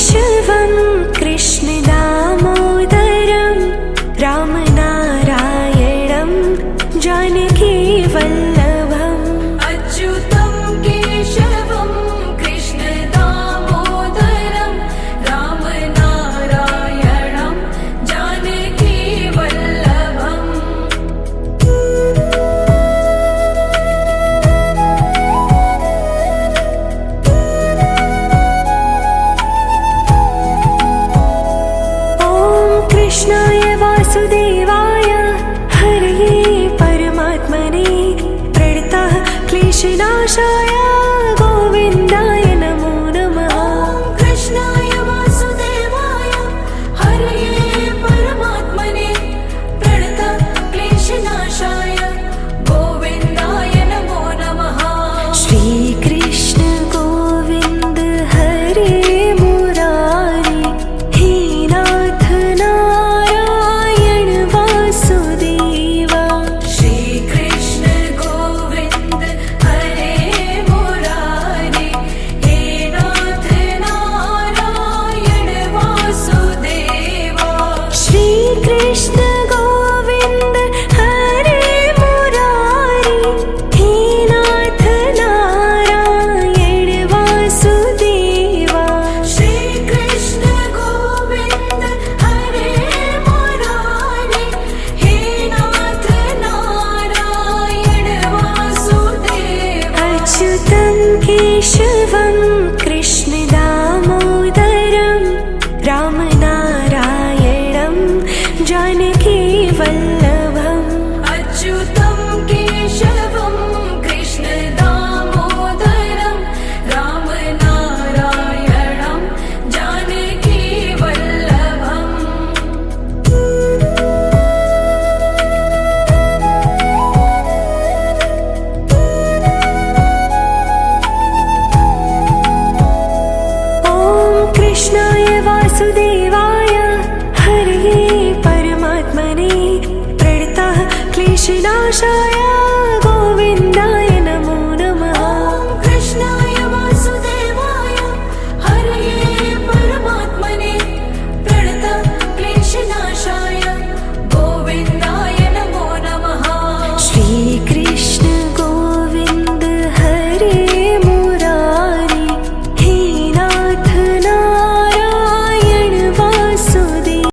केशवं कृष्णदामोदरं रामनारायणं जानकीवल्लभम् अच्युतं केशवं कृष्णदामोदरं रामनारायणं जानकीवल्लभम् ॐ कृष्णाय वासुदेवाय हरये परमात्मने प्रणतः क्लेशनाशाय गोविन्दाय नमो नमः। कृष्णाय वासुदेवाय हरये परमात्मने प्रणतः क्लेशनाशाय गोविन्दाय नमो नमः। श्रीकृष्ण गोविन्द हरे मुरारी हे नाथ नारायण वासुदेवा। श्रीकृष्ण गोविन्द हरे मुरारी हे नाथ नारायण वासुदेवा। श्रीकृष्ण गोविन्द हरे मुरारी हे नाथ नारायण वासुदेवा। श्रीकृष्ण गोविन्द हरे मुरारी हे नाथ नारायण वासुदेवा। अच्युतं केशवं कृष्णदामोदरं रामनारायणं जानकीवल्लभम् अच्युतं केशवं कृष्णदामोदरं रामनारायणं जानकीवल्लभम् ॐ कृष्णाय वासुदेवाय हरये परमात्मने प्रणतः क्लेशनाशाय